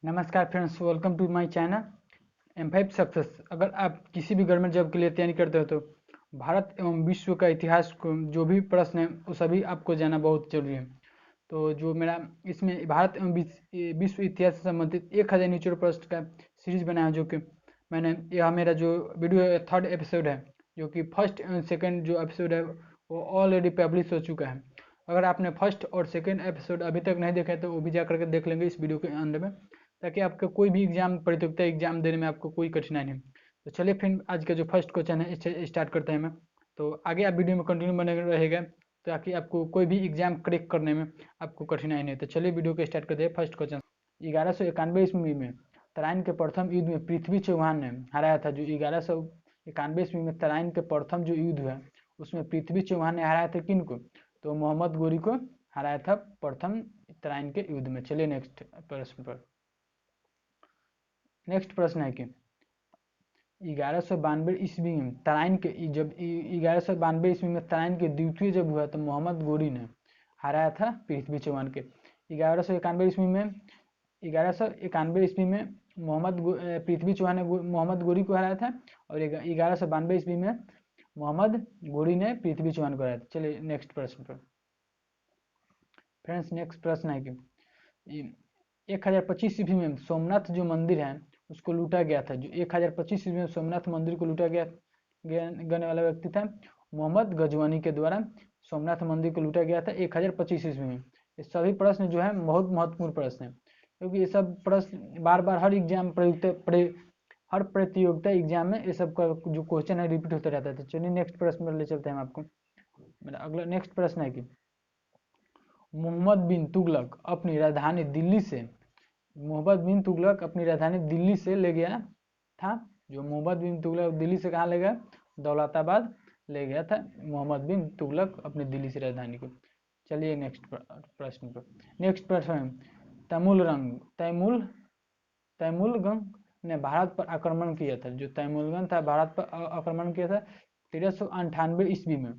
नमस्कार friends, welcome to my channel M5 success. अगर आप किसी भी गवर्नमेंट जॉब के लिए तैयारी करते हो तो भारत एवं विश्व का इतिहास को जो भी प्रश्न है वो सभी आपको जानना बहुत जरूरी है। तो जो मेरा इसमें भारत एवं विश्व इतिहास से संबंधित 1000 न्यूचुरल प्रश्न का सीरीज बनाया, जो कि मैंने यह मेरा जो वीडियो थर्ड एपिसोड है, जो कि फर्स्ट एवं सेकेंड जो एपिसोड है वो ऑलरेडी पब्लिश हो चुका है। अगर आपने फर्स्ट और सेकेंड एपिसोड अभी तक नहीं देखा है तो वो भी जा करके देख लेंगे इस वीडियो के अंत में, ताकि आपका कोई भी एग्जाम प्रतियोगिता एग्जाम देने में आपको कोई कठिनाई नहीं। तो चलिए फिर आज का जो फर्स्ट क्वेश्चन है इससे स्टार्ट करते हैं मैं। तो आगे आप वीडियो में कंटिन्यू बने रहेगा ताकि आपको कोई भी एग्जाम क्रैक करने में आपको कठिनाई नहीं। तो चलिए वीडियो को स्टार्ट करते हैं। फर्स्ट क्वेश्चन, 1191 ईस्वी में तराइन के प्रथम युद्ध में पृथ्वी चौहान ने हराया था। जो 1191 ईस्वी में तराइन के प्रथम जो युद्ध है उसमें पृथ्वी चौहान ने हराया था किन को? तो मोहम्मद गोरी को हराया था प्रथम तराइन के युद्ध में। चलिए नेक्स्ट प्रश्न पर। नेक्स्ट प्रश्न है कि 1192 ईस्वी में तराइन के जब 1192 ईस्वी में तराइन के द्वितीय जब हुआ तो मोहम्मद गोरी ने हराया था पृथ्वी चौहान के। 1191 ईस्वी में 1191 ईस्वी में पृथ्वी चौहान ने मोहम्मद गोरी को हराया था, और 1192 ईस्वी में मोहम्मद गोरी ने पृथ्वी चौहान को हराया था। चलिए नेक्स्ट प्रश्न पर। फ्रेंड्स, नेक्स्ट प्रश्न है कि 1025 ईस्वी में सोमनाथ जो मंदिर है उसको लूटा गया था। जो 1025 ईस्वी में सोमनाथ मंदिर को लूटा गया वाला व्यक्ति था मोहम्मद गजवानी के द्वारा सोमनाथ मंदिर को लूटा गया था 1025 ईस्वी में। ये सभी प्रश्न जो है बहुत महत्वपूर्ण प्रश्न है, क्योंकि ये सब प्रश्न बार बार हर एग्जाम हर प्रतियोगिता एग्जाम में ये सब का जो क्वेश्चन है रिपीट होता रहता है। तो चलिए नेक्स्ट प्रश्न पर ले चलते हैं हम आपको। मेरा अगला नेक्स्ट प्रश्न है कि मोहम्मद बिन तुगलक अपनी राजधानी दिल्ली से ले गया था। जो मोहम्मद बिन तुगलक दिल्ली से कहाँ ले गया? दौलताबाद ले गया था मोहम्मद बिन तुगलक अपनी दिल्ली से राजधानी को। चलिए नेक्स्ट प्रश्न पर। नेक्स्ट प्रश्न है तैमूरलंग ने भारत पर आक्रमण किया था। जो तैमूरलंग था भारत पर आक्रमण किया था 1398 ईस्वी में।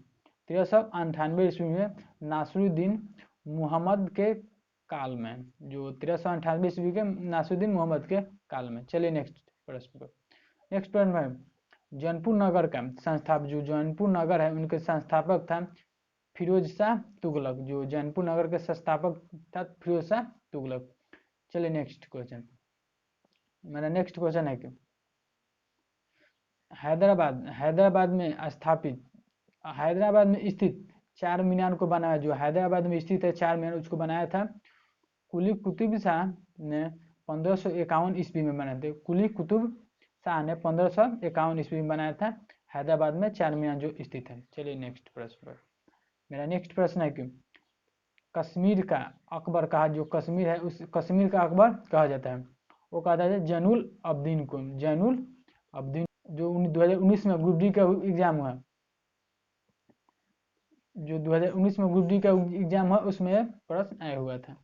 1398 ईस्वी में नासिरुद्दीन मोहम्मद के काल में। जो 1398 ईस्वी के नासिरुद्दीन मोहम्मद के काल में। चलिए नेक्स्ट प्रश्न पर। नेक्स्ट प्रश्न है जौनपुर नगर का संस्थापक। जो जौनपुर नगर है उनके संस्थापक था फिरोज शाह तुगलक। जो जौनपुर नगर के संस्थापक था फिरोज शाह तुगलक। चलिए नेक्स्ट क्वेश्चन। मेरा नेक्स्ट क्वेश्चन है कि हैदराबाद में स्थित चार मीनार को बनाया। जो हैदराबाद में स्थित है चार मीनार उसको बनाया था कुली कुतुब शाह ने 1551 ईस्वी में बनाए थे। कुली कुतुब शाह ने 1551 ईस्वी में बनाया था हैदराबाद में चार मीनार जो स्थित है। चलिए नेक्स्ट प्रश्न पर। मेरा नेक्स्ट प्रश्न है कि कश्मीर का अकबर कहा। जो कश्मीर है उस कश्मीर का अकबर कहा जाता है, वो कहा जाता है जैनुल अब्दीन को। जैनुल अब्दीन। जो 2019 में ग्रुप डी का एग्जाम हुआ, जो 2019 में ग्रुप डी का एग्जाम हुआ उसमें प्रश्न आया हुआ था।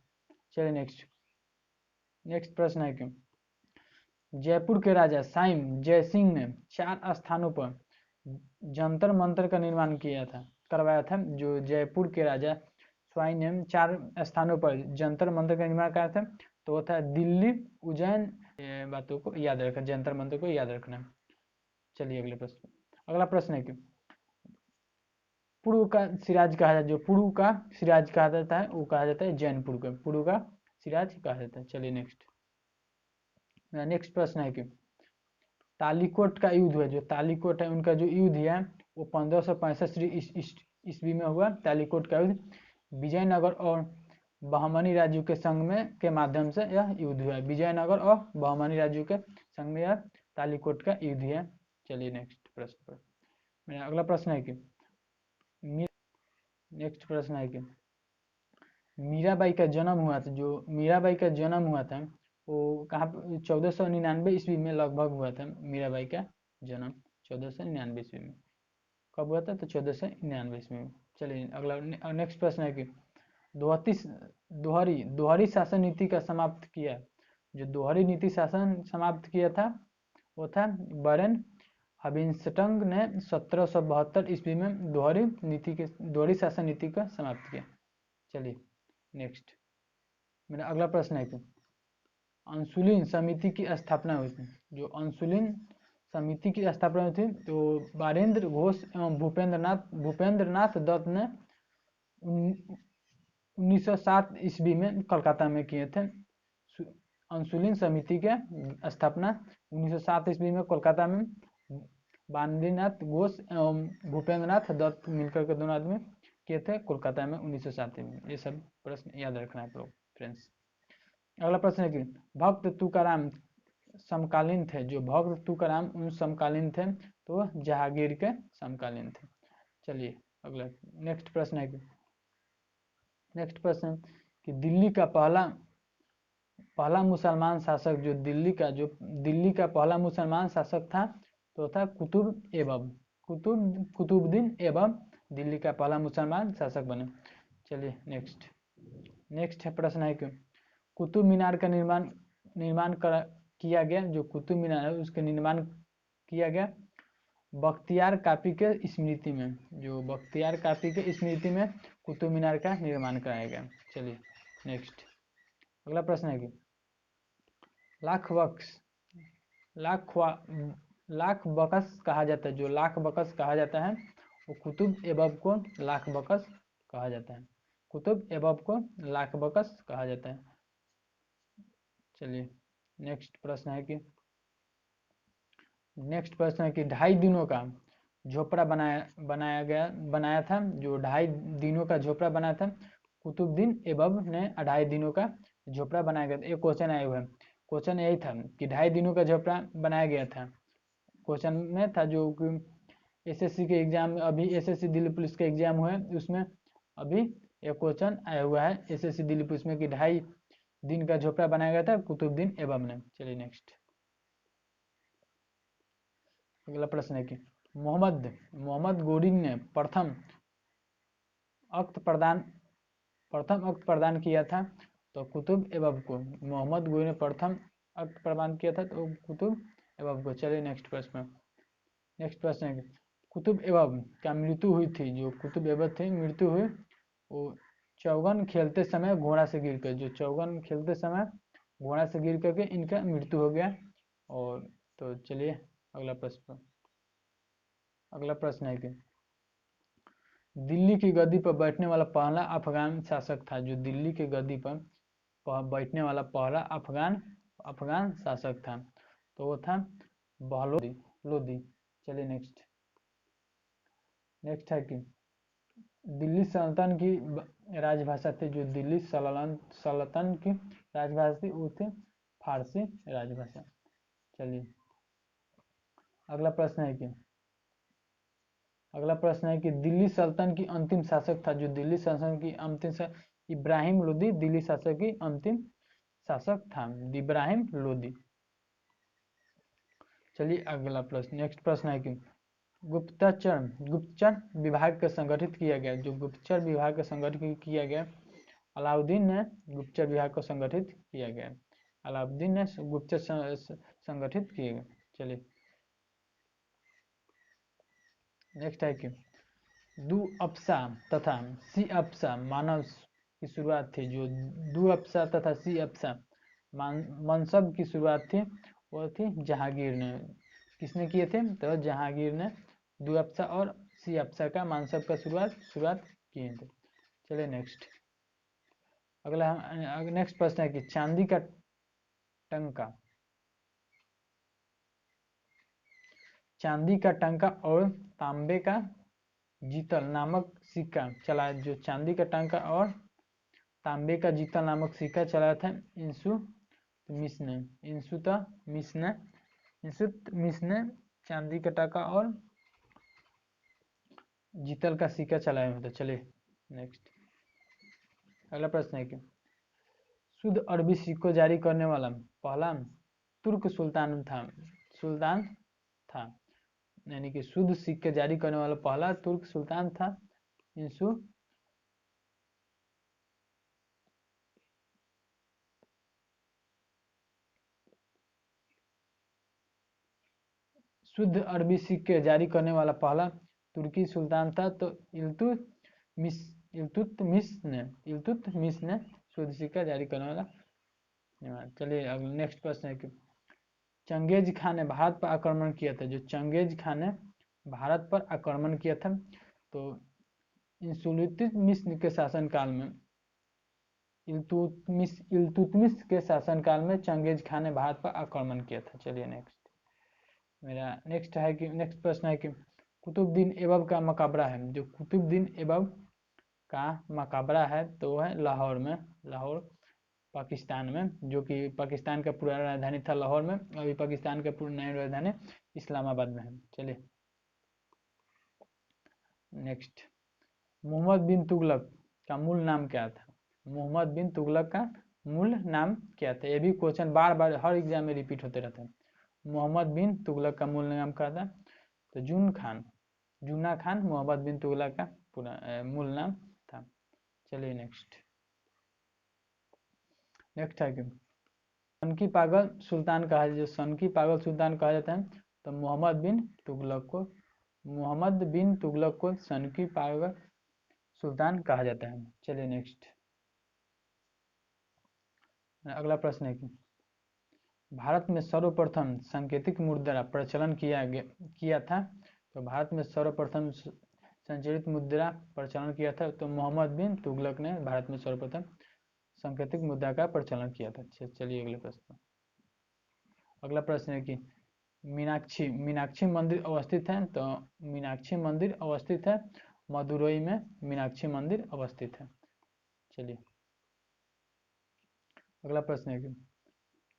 चलिए नेक्स्ट प्रश्न है कि जयपुर के राजा साइम जय सिंह ने 4 स्थानों पर जंतर मंतर का निर्माण करवाया था। जो जयपुर के राजा स्वाई ने 4 स्थानों पर जंतर मंतर का निर्माण कराया था, तो वो था दिल्ली, उज्जैन। बातों को याद रखना, जंतर मंतर को याद रखना। चलिए अगला प्रश्न है कि पूर्व का सिराज कहा जाता है। जो पूर्व का सिराज कहा जाता है वो कहा जाता है जैनपुर का। पूर्व का सिराज कहा जाता है। चलिए नेक्स्ट प्रश्न है कि तालीकोट का युद्ध हुआ। जो तालीकोट है उनका जो युद्ध है वो 1565 ईस्वी में हुआ। तालीकोट का युद्ध विजयनगर और बहमनी राज्यों के संघ में के माध्यम से यह युद्ध हुआ। विजयनगर और बहमनी राज्यों के संघ में यह तालीकोट का युद्ध है। चलिए नेक्स्ट प्रश्न पर। मेरा अगला प्रश्न है कि नेक्स्ट प्रश्न है कि मीराबाई का जन्म हुआ था। जो मीराबाई का जन्म हुआ था वो कहाँ? 1499 ईस्वी में लगभग हुआ था मीराबाई का जन्म। 1499 ईस्वी में कब हुआ था? तो 1499 ईस्वी में। चलिए अगला नेक्स्ट प्रश्न है कि दोहरी शासन नीति का समाप्त किया। जो दोहरी नीति शासन समाप्त किया था वो था बरेन हबिंसटंग ने 1772 ईस्वी में दोहरी शासन नीति का समाप्त किया। चलिए नेक्स्ट। मेरा अगला प्रश्न है कि अंसुलिन समिति की स्थापना हुई थी? जो अंसुलिन समिति की स्थापना हुई थी तो बारेंद्र घोष एवं भूपेंद्रनाथ दत्त ने 1907 ईस्वी में कोलकाता में किए थे। अंसुलिन समिति के स्थापना 1907 ईस्वी में कोलकाता में बांदीनाथ घोष एवं भूपेंद्रनाथ दत्त मिलकर के दोनों आदमी किए थे कोलकाता में 1907 में। ये सब प्रश्न याद रखना है आप लोग फ्रेंड्स। अगला प्रश्न है कि भक्त तुकाराम समकालीन थे? जो भक्त तुकाराम उन समकालीन थे तो जहांगीर के समकालीन थे। चलिए अगला नेक्स्ट प्रश्न है कि कि दिल्ली का पहला मुसलमान शासक जो दिल्ली का पहला मुसलमान शासक था तो था कुतुबुद्दीन ऐबक दिल्ली का पहला मुसलमान शासक बने। चलिए नेक्स्ट प्रश्न है कि कुतुब मीनार का निर्माण किया गया? जो कुतुब मीनार है उसका निर्माण किया गया बख्तियार कापी के स्मृति में। जो बख्तियार कापी के स्मृति में कुतुब मीनार का निर्माण कराया गया। चलिए नेक्स्ट अगला प्रश्न है कि लाख बकस कहा जाता है? जो लाख बकस कहा जाता है वो कुतुब ऐबक को लाख बकस कहा जाता है। कुतुब ऐबक को लाख बकस कहा जाता है। चलिए नेक्स्ट प्रश्न है कि 2.5 दिनों का झोपड़ा बनाया था। जो 2.5 दिनों का झोपड़ा बनाया था कुतुबुद्दीन ऐबक ने 2.5 दिनों का झोपड़ा बनाया गया था। एक क्वेश्चन आया हुआ है। क्वेश्चन यही था कि 2.5 दिनों का झोपड़ा बनाया गया था। क्वेश्चन में था जो एसएससी के एग्जाम में अभी एसएससी दिल्ली पुलिस का एग्जाम हुआ है उसमें अभी एक क्वेश्चन आया हुआ है एसएससी दिल्ली पुलिस में कि 2.5 दिन का झोपड़ा बनाया गया था कुतुबुद्दीन ऐबक ने। चलिए नेक्स्ट अगला प्रश्न है कि मोहम्मद गोरी ने प्रथम अक्त प्रदान किया था तो कुतुब ऐबक को। मोहम्मद गोरी ने प्रथम अक्त प्रदान किया था तो कुतुब ऐबक को। चलिए नेक्स्ट प्रश्न है कि कुतुब ऐबक का मृत्यु हुई थी? जो कुतुब ऐबक थे मृत्यु हुई वो चौगन खेलते समय घोड़ा से गिरकर। जो चौगन खेलते समय घोड़ा से गिर करके इनका मृत्यु हो गया। और तो चलिए अगला प्रश्न है कि दिल्ली की गद्दी पर बैठने वाला पहला अफगान शासक था? जो दिल्ली की गद्दी पर बैठने वाला पहला अफगान शासक था तो वो था बहलोल लोदी। चलिए नेक्स्ट है कि दिल्ली सल्तनत की राजभाषा थी? जो दिल्ली सल्तनत की राजभाषा थी वो थी फारसी राजभाषा। चलिए अगला प्रश्न है कि दिल्ली सल्तनत की अंतिम शासक था? जो दिल्ली सल्तनत की अंतिम इब्राहिम लोदी दिल्ली शासक की अंतिम शासक था इब्राहिम लोदी। चलिए अगला प्रश्न नेक्स्ट प्रश्न है कि गुप्तचर विभाग का संगठित किया गया। जो गुप्तचर विभाग का संगठित किया गया अलाउद्दीन ने गुप्तचर विभाग को संगठित किया गया। अलाउद्दीन ने गुप्तचर संगठित किया गया। चलिए नेक्स्ट है कि दुअप्सा तथा सी-अप्सा मानव की शुरुआत थी? जो दुअप्सा तथा सी-अप्सा मनसब की शुरुआत थी वो थी जहांगीर ने। किसने किए थे? तो जहांगीर ने दुअप्सा और सी-अप्सा का मनसब का शुरुआत किए थे। चलिए नेक्स्ट प्रश्न है कि चांदी का टंका और तांबे का जीतल नामक सिक्का चलाया। जो चांदी का टंका और तांबे का जीतल नामक सिक्का चलाया था इल्तुतमिश ने चांदी का टंका और जीतल का सिक्का चलाया हुआ था। चलिए नेक्स्ट अगला प्रश्न है कि शुद्ध अरबी सिक्को जारी करने वाला पहला तुर्क सुल्तान था यानी कि शुद्ध सिक्के जारी करने वाला पहला तुर्क सुल्तान था शुद्ध अरबी सिक्के जारी करने वाला पहला तुर्की सुल्तान था तो इल्तुतमिश ने शुद्ध सिक्का जारी करने वाला चलिए अब नेक्स्ट प्रश्न है कि चंगेज खान ने भारत पर आक्रमण किया था। जो चंगेज खान ने भारत पर आक्रमण किया था, तो इल्तुतमिश के शासनकाल में इल्तुतमिश के शासनकाल में चंगेज खान ने भारत पर आक्रमण किया था। चलिए नेक्स्ट प्रश्न है कि कुतुबुद्दीन ऐबक का मकबरा है। जो कुतुबुद्दीन ऐबक का मकबरा है तो वो है लाहौर में, लाहौर पाकिस्तान में, जो कि पाकिस्तान का पुराना राजधानी था लाहौर में, अभी पाकिस्तान का पूरी नई राजधानी इस्लामाबाद में है। चलिए नेक्स्ट, मोहम्मद बिन तुगलक का मूल नाम क्या था। मोहम्मद बिन तुगलक का मूल नाम क्या था। ये भी क्वेश्चन बार बार हर एग्जाम में रिपीट होते रहते हैं। मोहम्मद बिन तुगलक का मूल नाम क्या था, तो जूना खान मोहम्मद बिन तुगलक का पूरा मूल नाम था। चलिए नेक्स्ट है कि सन की पागल सुल्तान कहा, जो सन की पागल सुल्तान कहा जाता है, तो मोहम्मद बिन तुगलक को सन की पागल सुल्तान कहा जाता है। चलिए नेक्स्ट, अगला प्रश्न है कि भारत में सर्वप्रथम सांकेतिक मुद्रा प्रचलन किया था। तो भारत में सर्वप्रथम संचरित मुद्रा प्रचलन किया था, तो मोहम्मद बिन तुगलक ने भारत में सर्वप्रथम सांकेतिक मुद्रा का प्रचलन किया था। चलिए अगला प्रश्न है कि मीनाक्षी मंदिर अवस्थित है। तो मीनाक्षी मंदिर अवस्थित है मदुरई में, मीनाक्षी मंदिर अवस्थित है। चलिए अगला प्रश्न है कि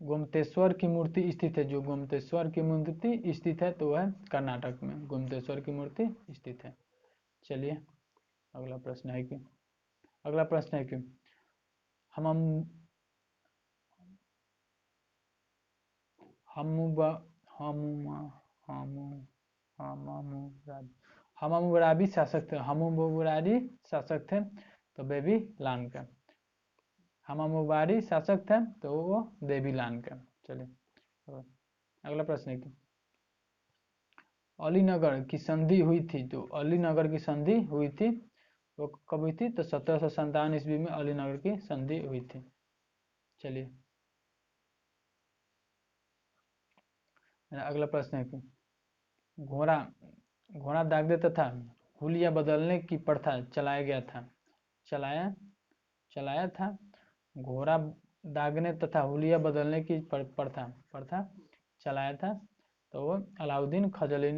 गोमतेश्वर की मूर्ति स्थित है। जो गोमतेश्वर की मूर्ति स्थित है तो वह कर्नाटक में गोमतेश्वर की मूर्ति स्थित है। चलिए अगला प्रश्न है कि हम हम्मुराबी शासक थे तो बेबीलोन का। हम्मुराबी शासक थे तो वो बेबीलोन का। चलिए अगला प्रश्न है कि अलीनगर की संधि हुई थी। जो अलीनगर की संधि हुई थी वो कब हुई थी, तो 1757 ईस्वी में अलीनगर की संधि हुई थी। चलिए अगला प्रश्न है कि घोड़ा दागने तथा हुलिया बदलने की प्रथा चलाया था। घोड़ा दागने तथा हुलिया बदलने की प्रथा चलाया था, तो वो अलाउद्दीन खलजी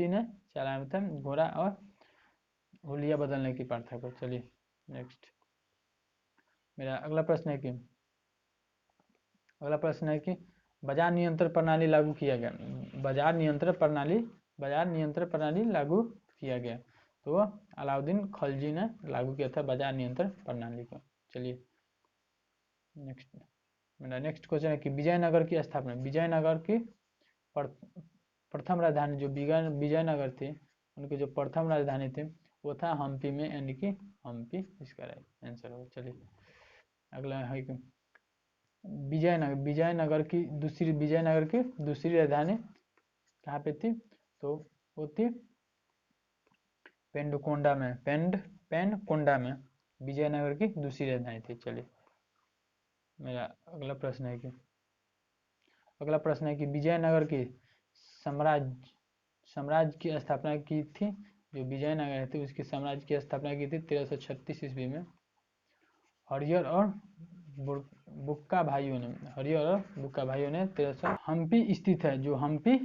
ने चलाया था घोड़ा और हुलिया बदलने की प्रथा को। चलिए नेक्स्ट, मेरा अगला प्रश्न है कि बाजार नियंत्रण प्रणाली लागू किया गया। बाजार नियंत्रण प्रणाली लागू किया गया, तो अलाउद्दीन खलजी ने लागू किया था बाजार नियंत्रण प्रणाली को। चलिए मेरा नेक्स्ट क्वेश्चन है कि विजयनगर की स्थापना, विजयनगर की प्रथम राजधानी, जो विजयनगर थी उनकी जो प्रथम राजधानी थी वो था हम्पी में, यानी कि हम्पी इसका आंसर होगा। चलिए अगला है कि विजयनगर की दूसरी राजधानी कहाँ पे थी, तो वो थी पेंडकोंडा में विजयनगर की दूसरी राजधानी थी। चलिए मेरा अगला प्रश्न है कि विजयनगर की साम्राज्य की स्थापना की थी। जो विजयनगर थी उसकी साम्राज्य की स्थापना की थी 1336 ईस्वी में हरियर और बुक्का भाइयों ने 1300। हम्पी स्थित है, जो हम्पी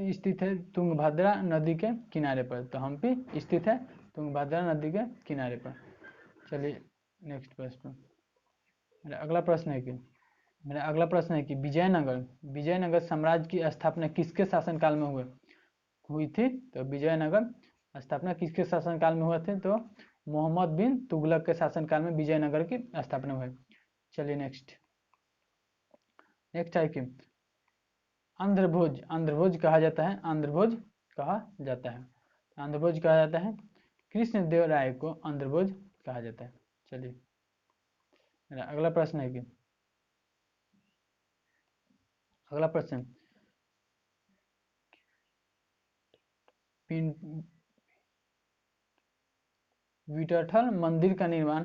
स्थित है तुंगभद्रा नदी के किनारे पर। तो हम्पी स्थित है तुंगभद्रा नदी के किनारे पर। चलिए नेक्स्ट प्रश्न, मेरा अगला प्रश्न है कि विजयनगर साम्राज्य की स्थापना किसके शासनकाल में हुई थी। तो विजयनगर स्थापना किसके शासनकाल में हुए थे, तो मोहम्मद बिन तुगलक के शासनकाल में विजयनगर की स्थापना हुई। चलिए नेक्स्ट है कि आंध्रभोज कहा जाता है कृष्णदेव राय को आंध्रभोज कहा जाता है। चलिए मेरा अगला प्रश्न है कि विठल मंदिर का निर्माण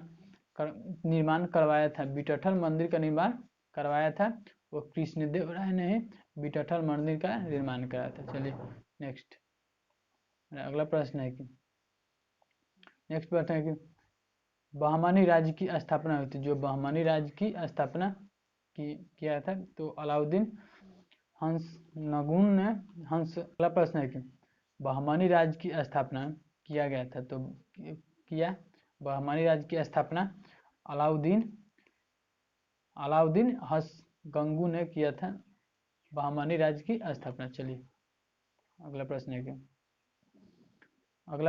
निर्माण करवाया था, विट्ठल मंदिर का निर्माण करवाया था, वो कृष्णदेव राय ने विट्ठल मंदिर का निर्माण कराया था। चलिए नेक्स्ट, अगला प्रश्न है कि नेक्स्ट प्रश्न है कि बहमानी राज्य की स्थापना हुई थी, जो बहमानी राज्य की स्थापना किया था, तो अलाउद्दीन हंस नगुन ने अगला प्रश्न है कि बहमानी राज्य की स्थापना किया गया था, तो किया बहमानी राज्य की स्थापना अलाउद्दीन हंसगंगू ने किया था बहमानी राज्य की स्थापना। चलिए अगला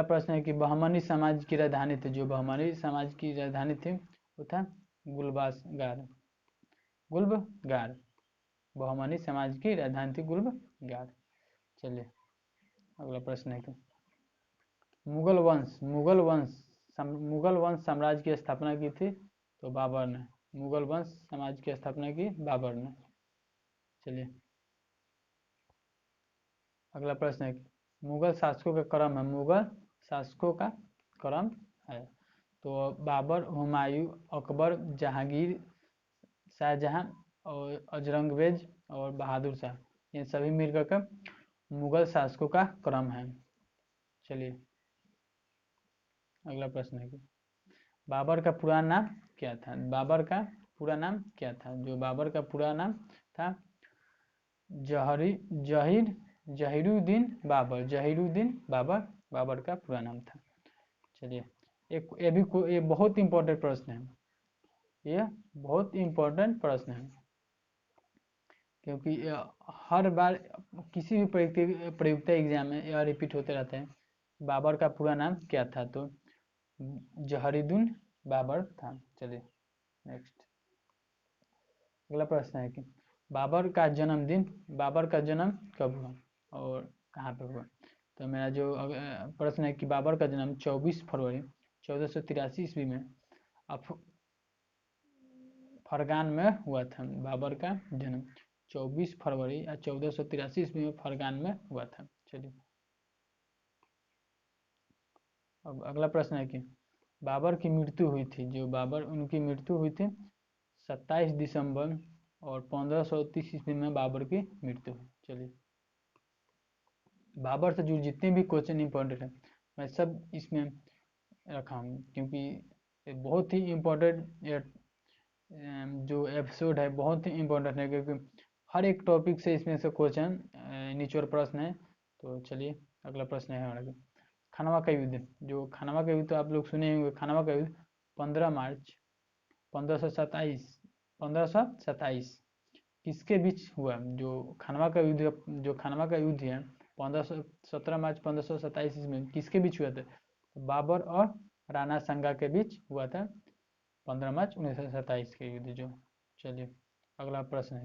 प्रश्न है कि बहमनी समाज की राजधानी थी, जो बहमनी समाज की राजधानी थी वो था गुलबगार। बहमनी समाज की राजधानी थी गुलबगार। चलिए अगला प्रश्न है कि मुगल वंश साम्राज्य की स्थापना की थी, तो बाबर ने। मुगल वंश समाज की स्थापना की बाबर ने। चलिए अगला प्रश्न है कि मुगल शासकों का क्रम है, मुगल शासकों का क्रम है, तो बाबर, हुमायूं, अकबर, जहांगीर, शाहजहां और औरंगजेब और बहादुर शाह, ये सभी मिलकर के मुगल शासकों का क्रम है। चलिए अगला प्रश्न है कि बाबर का पूरा नाम क्या था? बाबर का पूरा नाम क्या था? जो बाबर का पूरा नाम था जहीरुद्दीन बाबर, बाबर का पूरा नाम था। चलिए ये बहुत इंपॉर्टेंट प्रश्न है, ये बहुत इंपॉर्टेंट प्रश्न है, क्योंकि हर बार किसी भी प्रतियोगिता एग्जाम में यह रिपीट होते रहते हैं। बाबर का पूरा नाम क्या था? तो जहीरुद्दीन बाबर था। चलिए नेक्स्ट, अगला प्रश्न है कि बाबर का जन्म कब हुआ और कहाँ पे हुआ? तो मेरा जो प्रश्न है कि बाबर का जन्म 24 फरवरी 1483 ईस्वी में फरगान में हुआ था। बाबर का जन्म 24 फरवरी 1483 ईस्वी में फरगान में हुआ था। चलिए अब अगला प्रश्न है कि बाबर की मृत्यु हुई थी, जो बाबर उनकी मृत्यु हुई थी 27 दिसंबर और 1530 ईस्वी में बाबर की मृत्यु हुई। चलिए बाबर से जुड़े जितने भी क्वेश्चन इंपॉर्टेंट है मैं सब इसमें रखा हूँ, क्योंकि ये बहुत ही इम्पोर्टेंट जो एपिसोड है बहुत ही इम्पोर्टेंट है, क्योंकि हर एक टॉपिक से इसमें से क्वेश्चन निचोड़ प्रश्न है। तो चलिए अगला प्रश्न है हमारा खानवा का युद्ध। जो खानवा का युद्ध तो आप लोग सुने होंगे। खानवा का युद्ध 15 मार्च 1527 किसके बीच हुआ? जो खानवा का युद्ध है 17 मार्च 1527 में किसके बीच हुआ था? बाबर और राणा सांगा के बीच हुआ था 15 मार्च 1927 के युद्ध जो। चलिए अगला प्रश्न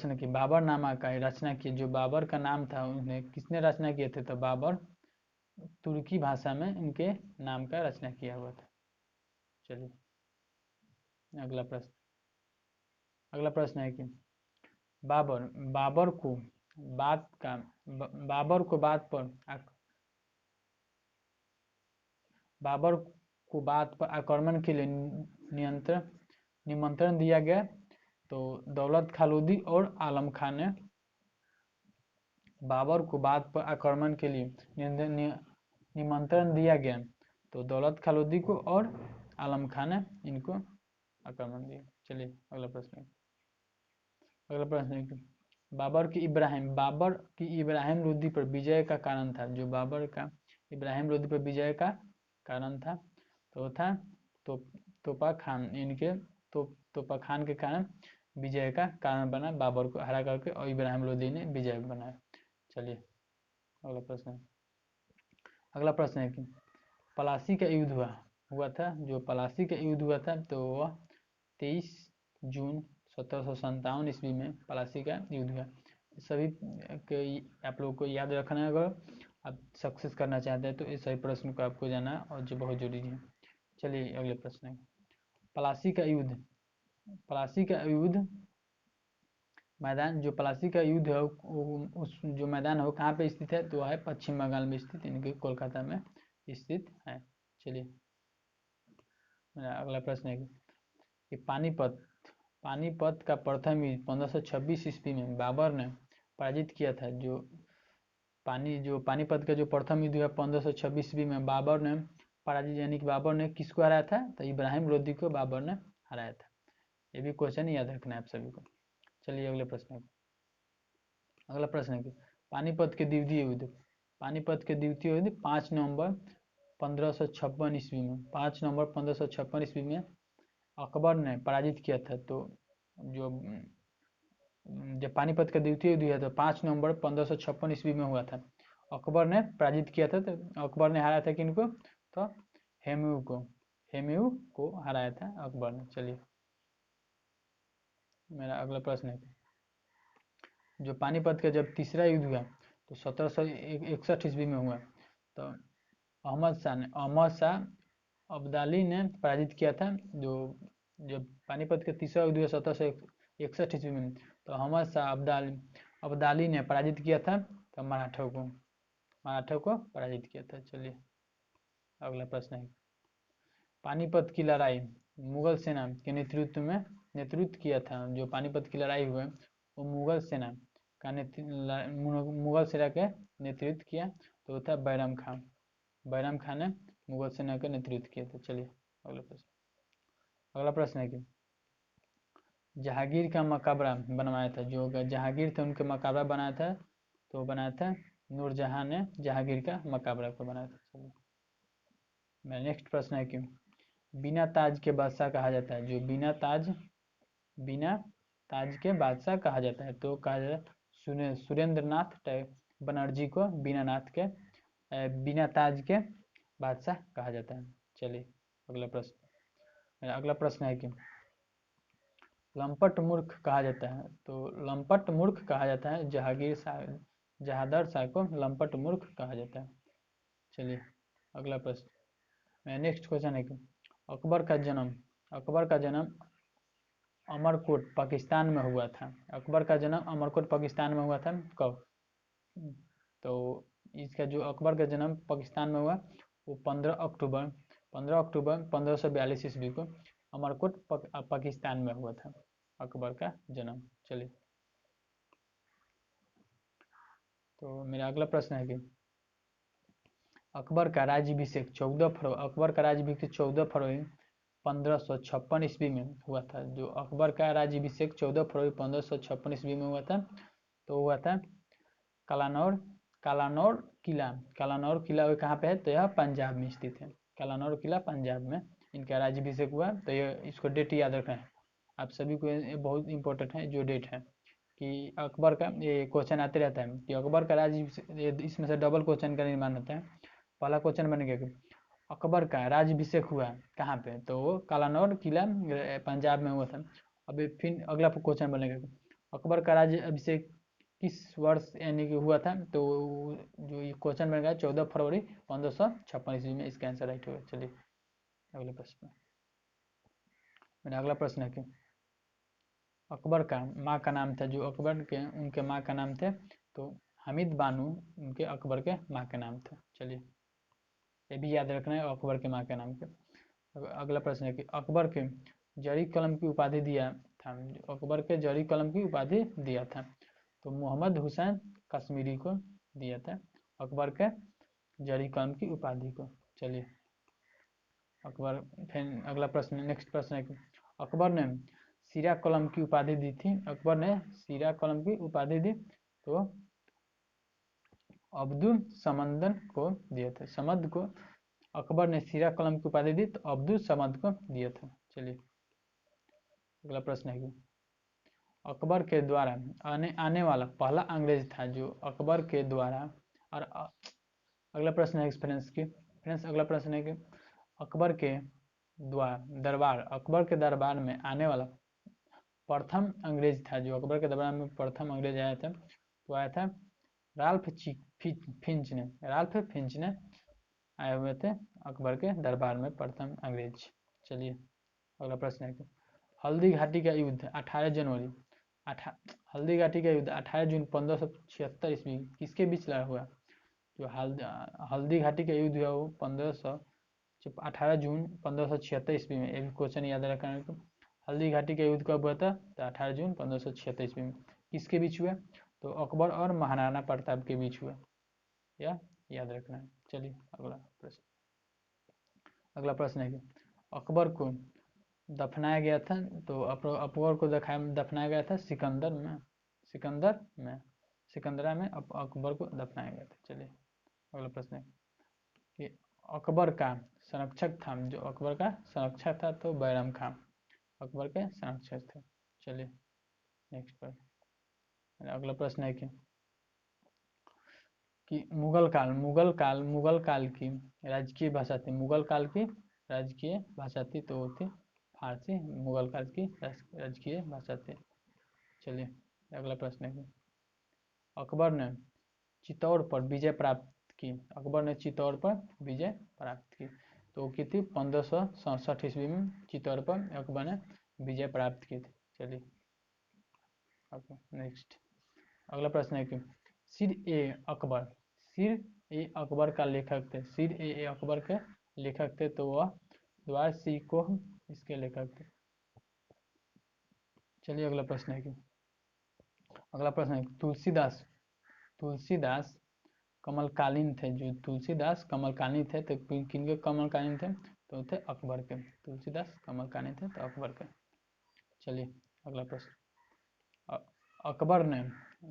है कि बाबर नामा का रचना की, जो बाबर का नाम था उन्हें किसने रचना किए थे? तो बाबर तुर्की भाषा में इनके नाम का रचना किया हुआ था। चलिए अगला प्रश्न है कि बाबर को बात पर आक्रमण के लिए निमंत्रण दिया गया, तो दौलत खां लोदी और आलम खां ने बाबर को बात पर आक्रमण के लिए निमंत्रण दिया गया, तो दौलत खां लोदी को और आलम खां ने इनको आक्रमण दिया। चलिए अगला प्रश्न है कि बाबर की इब्राहिम लोदी पर विजय का कारण था। जो बाबर का इब्राहिम लोदी पर विजय का कारण था तो था तोपा खान। इनके तोपा खान के कारण विजय का कारण बना, बाबर को हरा करके, और इब्राहिम लोदी ने विजय बनाया। चलिए अगला प्रश्न है कि पलासी का युद्ध हुआ था। जो पलासी का युद्ध हुआ था तो वह 23 जून 1757 ईस्वी में पलासी का युद्ध हुआ। सभी आप लोगों को याद रखना है, अगर आप सक्सेस करना चाहते हैं तो इस सभी प्रश्न को आपको जाना और जो बहुत जरूरी है। चलिए अगले प्रश्न है पलासी का युद्ध मैदान। जो पलासी का युद्ध है उस जो मैदान है वो कहाँ पे स्थित है? तो वह है पश्चिम बंगाल में स्थित, इनके कोलकाता में स्थित है। चलिए मेरा अगला प्रश्न है कि पानीपत का प्रथम युद्ध 1526 ईस्वी में बाबर ने पराजित किया था। जो पानीपत का जो प्रथम युद्ध हुआ 1526 ईस्वी में बाबर ने पराजित, यानी कि बाबर ने किसको हराया था? तो इब्राहिम लोदी को बाबर ने हराया था। ये भी क्वेश्चन याद रखना है आप सभी को। चलिए अगले प्रश्न है। अगला प्रश्न है कि पानीपत के द्वितीय युद्ध 5 नवंबर 1556 ईस्वी में 5 नवंबर 1556 ईस्वी में अकबर ने पराजित किया था। तो जो जब पानीपत का द्वितीय युद्ध हुआ था 5 नवंबर 1556 ईस्वी में हुआ था, अकबर ने पराजित किया था। तो अकबर ने हराया था किनको? तो हेमू को हराया था अकबर ने। चलिए मेरा अगला प्रश्न है, जो पानीपत का जब तीसरा युद्ध हुआ तो 1761 ईस्वी में हुआ। तो अहमद शाह अब्दाली ने पराजित किया था। जो जब पानीपत का तीसरा युद्ध हुआ 1761 ईस्वी में, तो अहमद शाह अब्दाली ने पराजित किया था। तो मराठों को पराजित किया था। चलिए अगला प्रश्न है, पानीपत की लड़ाई मुगल सेना के नेतृत्व किया था। जो पानीपत की लड़ाई हुई वो मुगल सेना के नेतृत्व किया तो था बैरम खान ने मुगल सेना का नेतृत्व किया था। चलिए अगला प्रश्न है कि जहांगीर का मकबरा बनवाया था। जो जहांगीर थे उनके मकबरा बनाया था, तो बनाया था नूरजहां ने जहांगीर का मकबरा को बनाया था। चलिए मेरा नेक्स्ट प्रश्न है कि बिना ताज के बादशाह कहा जाता है। जो बिना ताज के बादशाह कहा जाता है, तो कहा जाता है सुरेंद्रनाथ बनर्जी को बिना ताज के बादशाह कहा जाता है। चलिए अगला प्रश्न है कि लंपट मूर्ख कहा जाता है। तो लंपट मूर्ख कहा जाता है जहादर शाह को लंपट मूर्ख कहा जाता है। चलिए अगला प्रश्न, मेरा नेक्स्ट क्वेश्चन है कि अकबर का जन्म अमरकोट पाकिस्तान में हुआ था। अकबर का जन्म अमरकोट पाकिस्तान में हुआ था कब? तो इसका जो अकबर का जन्म पाकिस्तान में हुआ वो 15 अक्टूबर 1542 ईस्वी को अमरकोट पाकिस्तान में हुआ था अकबर का जन्म। चलिए तो मेरा अगला प्रश्न है कि अकबर का राज्याभिषेक 14 फरवरी 1556 ईस्वी में हुआ था। जो अकबर का राज्याभिषेक 14 फरवरी 1556 ईस्वी में हुआ था, तो हुआ था कालानौर किला कहाँ पे है? तो यह पंजाब में स्थित है। कालानौर किला पंजाब में इनका राज्याभिषेक हुआ। तो ये इसको डेट याद रखना है आप सभी को, ये बहुत इंपॉर्टेंट है जो डेट है कि अकबर का ये क्वेश्चन आते रहता है कि अकबर का राज्य, इसमें से डबल क्वेश्चन का निर्माण होता है। पहला क्वेश्चन बनेगा कि अकबर का राज्याभिषेक हुआ कहाँ पे? तो वो कालानौर किला पंजाब में हुआ था। अभी फिर अगला क्वेश्चन बनेगा अकबर का राज्याभिषेक किस वर्ष यानी कि हुआ था? तो जो ये क्वेश्चन बनेगा 14 फरवरी 1556 ईस्वी में इसका आंसर राइट होगा। चलिए अगले प्रश्न, मेरा अगला प्रश्न है कि अकबर का माँ का नाम था। जो अकबर के उनके माँ का नाम थे तो हामिद बानो उनके अकबर के माँ के नाम थे। चलिए ये भी याद रखना है अकबर के माँ के नाम के। अगला प्रश्न है कि अकबर के जरी कलम की उपाधि दिया था। अकबर के जरी कलम की उपाधि दिया था तो मोहम्मद हुसैन कश्मीरी को दिया था अकबर के जरी कलम की उपाधि को। चलिए अकबर, फिर अगला प्रश्न, नेक्स्ट प्रश्न है कि अकबर ने सीरा कलम की उपाधि दी थी। अकबर ने सीरा कलम की उपाधि दी तो अब्दुल समदन को दिया था। समद को अकबर ने सीरा कलम की उपाधि दी तो अब्दुल समद को दिया था। चलिए अगला प्रश्न है कि अकबर के द्वारा आने वाला पहला अंग्रेज था। जो अकबर के द्वारा, और अगला प्रश्न है फ्रेंड्स अगला प्रश्न है कि अकबर के दरबार में आने वाला प्रथम अंग्रेज था। जो अकबर के दरबार में प्रथम अंग्रेज आया था तो आया था राल्फ फिंच ने आए हुए थे अकबर के दरबार में प्रथम अंग्रेज। चलिए अगला प्रश्न है कि हल्दी घाटी का युद्ध 18 जून 1576 ईस्वी किसके बीच लड़ा हुआ? जो हल्दी घाटी का युद्ध हुआ वो 18 जून 1576 ईस्वी में, ये भी क्वेश्चन याद रखना है। तो हल्दी घाटी का युद्ध कब हुआ था? तो 18 जून 1576 ईस्वी में। किसके बीच हुआ? तो अकबर और महाराणा प्रताप के बीच हुआ, या याद रखना है। चलिए अगला प्रश्न है कि अकबर को दफनाया गया था, तो अकबर को दफनाया गया था सिकंदरा में अकबर को दफनाया गया था। चलिए अगला प्रश्न है कि अकबर का संरक्षक था, जो अकबर का संरक्षक था तो बैरम खान अकबर के संरक्षक थे। चलिए नेक्स्ट पर अगला प्रश्न है कि मुगल काल की राजकीय भाषा थी, मुगल काल की राजकीय भाषा थी तो वो थी फारसी, मुगल काल की राजकीय भाषा थी। चलिए अगला प्रश्न है अकबर ने चित्तौड़ पर विजय प्राप्त की, अकबर ने चित्तौड़ पर विजय प्राप्त की तो की थी 1567 ईस्वी में चित्तौड़ पर अकबर ने विजय प्राप्त की थी। चलिए नेक्स्ट अगला प्रश्न है कि सिर ए अकबर का लेखक थे, सिर ए अकबर के लेखक थे तो वह द्वार सिकोह इसके लेखक थे। चलिए अगला प्रश्न है कि तुलसीदास कमलकालीन थे, जो तुलसीदास कमलकालीन थे तो किनके कमलकालीन थे? तो थे अकबर के, तुलसीदास कमलकालीन थे तो अकबर के। चलिए अगला प्रश्न अकबर ने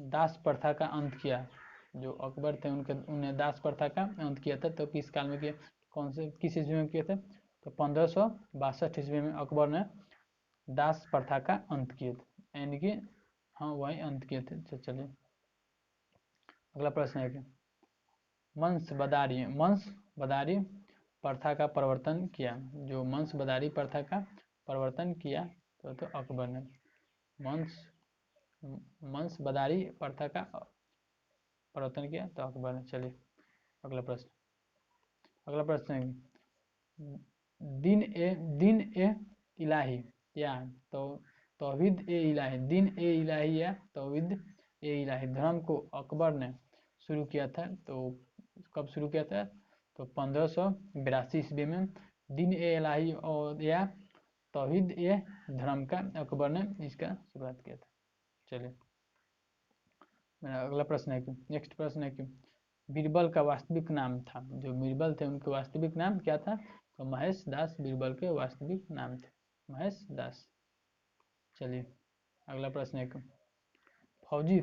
दास प्रथा का अंत किया, जो अकबर थे उन्हें दास प्रथा का अंत किया था तो किस काल में किया, किस ईस्वी में किए थे? तो 1562 ईस्वी में अकबर ने दास प्रथा का अंत किए थे, यानी कि हाँ वही अंत किए थे। चलिए अगला प्रश्न है कि वंशबदारी प्रथा का प्रवर्तन किया, जो वंशबदारी प्रथा का प्रवर्तन किया तो अकबर ने वंशबदारी प्रथा का प्रवर्तन किया तो अकबर ने। चलिए अगला प्रश्न है दिन ए इलाही या तो तौहीद ए इलाही, दिन ए इलाही या तौहीद ए इलाही धर्म को अकबर ने शुरू किया था, तो कब शुरू किया था? तो 1582 ईस्वी में दिन ए इलाही और या तौहीद ए धर्म का अकबर ने इसका शुरुआत किया था। चलिए मेरा अगला प्रश्न है कि नेक्स्ट प्रश्न है कि बीरबल का वास्तविक नाम था, जो बीरबल थे उनके वास्तविक नाम क्या था? तो महेश दास बीरबल के वास्तविक नाम थे, महेश दास। चलिए अगला प्रश्न है कि फौजी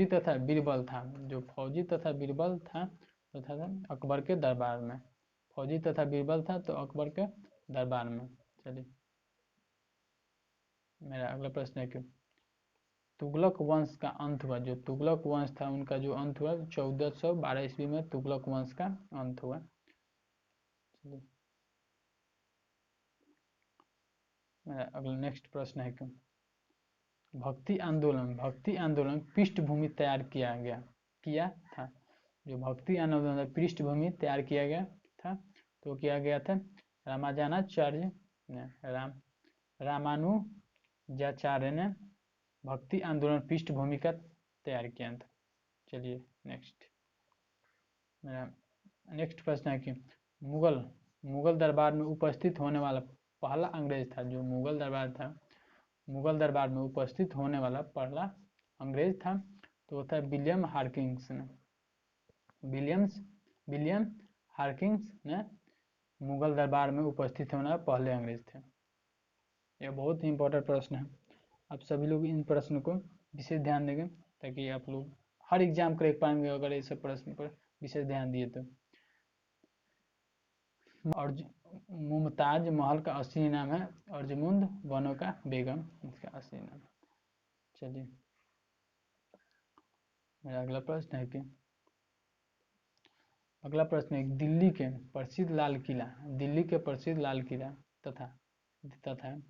तथा बीरबल था, जो फौजी तथा बीरबल था तो था अकबर के दरबार में, फौजी तथा बीरबल था तो अकबर के दरबार में। चलिए मेरा अगला प्रश्न है कि तुगलक वंश का अंत हुआ, जो तुगलक वंश था उनका जो अंत हुआ 1412 ईस्वी में तुगलक वंश का अंत हुआ। मेरा अगला नेक्स्ट प्रश्न है कि भक्ति आंदोलन पृष्ठभूमि तैयार किया था, जो भक्ति आंदोलन पृष्ठभूमि तैयार किया गया था तो किया गया था रामानुजाचार्य ने, रामानुजाचार्य ने भक्ति आंदोलन पृष्ठभूमि का तैयार किया था। चलिए मेरा नेक्स्ट प्रश्न है कि मुगल दरबार में उपस्थित होने वाला पहला अंग्रेज था, जो मुगल दरबार में उपस्थित होने वाला पहला अंग्रेज था तो वो था विलियम हार्किंस ने मुगल दरबार में उपस्थित होने वाले पहले अंग्रेज थे। यह बहुत ही इंपॉर्टेंट प्रश्न है, आप सभी लोग इन प्रश्न को विशेष ध्यान देंगे ताकि आप लोग हर एग्जाम क्रैक पाएंगे अगर ये सब प्रश्न पर विशेष ध्यान दिए तो। और मुमताज महल का असली नाम है अर्जुमुंद बनो का बेगम, इसका असली नाम। चलिए मेरा अगला प्रश्न है दिल्ली के प्रसिद्ध लाल किला तथा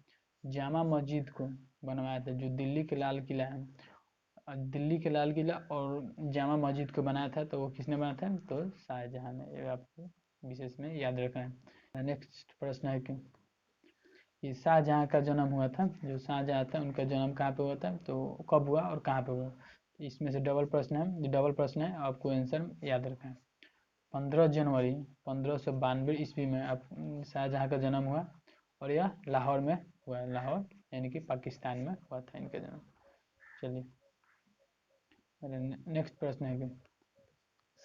जामा मस्जिद को बनवाया था, जो दिल्ली के लाल किला है, दिल्ली के लाल किला और जामा मस्जिद को बनाया था तो वो किसने बनाया था? तो शाहजहां ने, ये आपको विशेष में याद रखना है। नेक्स्ट प्रश्न है कि शाहजहां का जन्म हुआ था, जो शाहजहां था उनका जन्म कहाँ पे हुआ था, तो कब हुआ और कहाँ पे हुआ? इसमें से डबल प्रश्न है, आपको आंसर याद रखना है। 15 जनवरी 1592 ईस्वी में आप शाहजहाँ का जन्म हुआ और यह लाहौर में हुआ है। लाहौर यानी कि पाकिस्तान में हुआ था इनका जन्म। चलिए नेक्स्ट प्रश्न है कि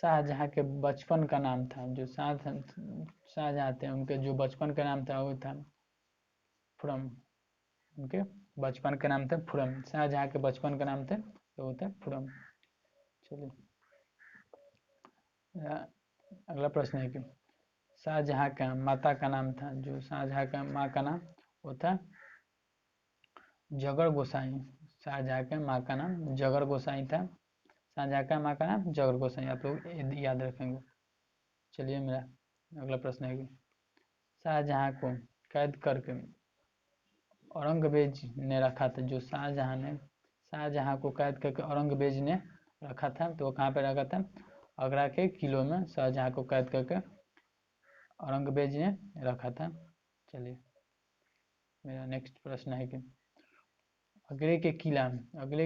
शाहजहाँ के बचपन का नाम था, जो शाहजहाँ थे उनके जो बचपन का नाम था वो था खुरम। उनके बचपन का नाम था खुरम। शाहजहाँ के बचपन का नाम थे तो वो था खुरम। चलिए अगला प्रश्न है कि शाहजहाँ का माता का नाम था, जो शाहजहाँ का माँ का नाम वो था जगर गोसाई। शाहजहाँ के माँ का नाम जगर गोसाई था। शाहजहाँ का माँ का नाम जगर गोसाई, आप लोग याद रखेंगे। चलिए मेरा अगला प्रश्न है कि शाहजहाँ को कैद करके औरंगजेब ने रखा था, जो शाहजहाँ को कैद करके औरंगजेब ने रखा था तो वो कहाँ पे रखा था? आगरा के किलों में शाहजहाँ को कैद करके औरंगजेब ने रखा था। चलिए मेरा नेक्स्ट प्रश्न है कि अगले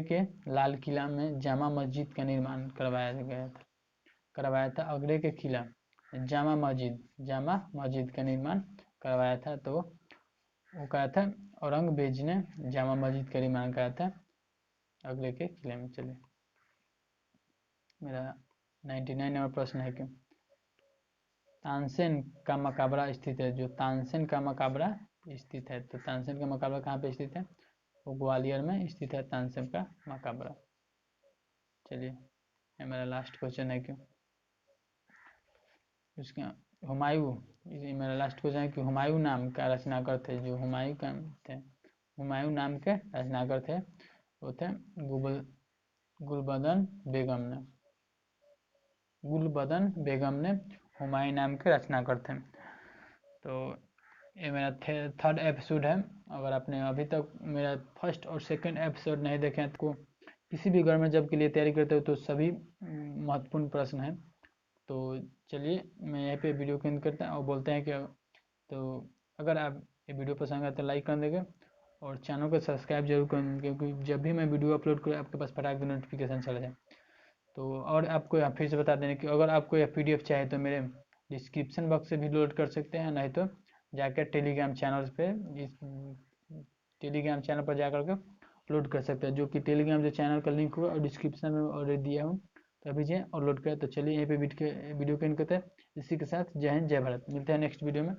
के लाल किला में जामा मस्जिद का निर्माण करवाया था। आगरे के किला जामा मस्जिद का निर्माण करवाया था तो वो कहा था औरंगजेब ने जामा मस्जिद का निर्माण कराया था आगरे के किले में। चलिए मेरा 99 नंबर प्रश्न है कि तानसेन का मकबरा स्थित है, जो तानसेन का मकबरा स्थित है तो तानसेन का मकबरा कहाँ पे स्थित है? वो ग्वालियर में स्थित है तानसेन का मकबरा। चलिए मेरा लास्ट क्वेश्चन है कि उसका मेरा लास्ट क्वेश्चन है कि हुमायूं नाम का रचनाकार थे, जो हुमायूं नाम के रचनाकार थे वो थे गुलबदन बेगम ने हुमायूं नाम के रचनाकार थे। तो ये मेरा थर्ड एपिसोड है। अगर आपने अभी तक मेरा फर्स्ट और सेकंड एपिसोड नहीं देखे हैं तो किसी भी गवर्नमेंट जॉब के लिए तैयारी करते हो तो सभी महत्वपूर्ण प्रश्न हैं। तो चलिए मैं यहीं पे वीडियो को एंड करते हैं और बोलते हैं कि तो अगर आप ये वीडियो पसंद आए तो लाइक कर देंगे और चैनल को सब्सक्राइब जरूर कर देंगे, क्योंकि जब भी मैं वीडियो अपलोड करूँ आपके पास फटाक से नोटिफिकेशन चला जाए। तो और आपको यहाँ फिर से बता दें कि अगर आपको यह PDF चाहिए तो मेरे डिस्क्रिप्शन बॉक्स से भी लोड कर सकते हैं, नहीं तो जाकर टेलीग्राम चैनल पर जाकर के अपलोड कर सकते हैं, जो कि टेलीग्राम जो चैनल का लिंक हुआ और डिस्क्रिप्शन में ऑलरेडी दिया हूँ, तो अभी जाए और लोड करें। तो चलिए यहीं पे वीडियो को एंड करते हैं। इसी के साथ जय हिंद जय भारत, मिलते हैं नेक्स्ट वीडियो में।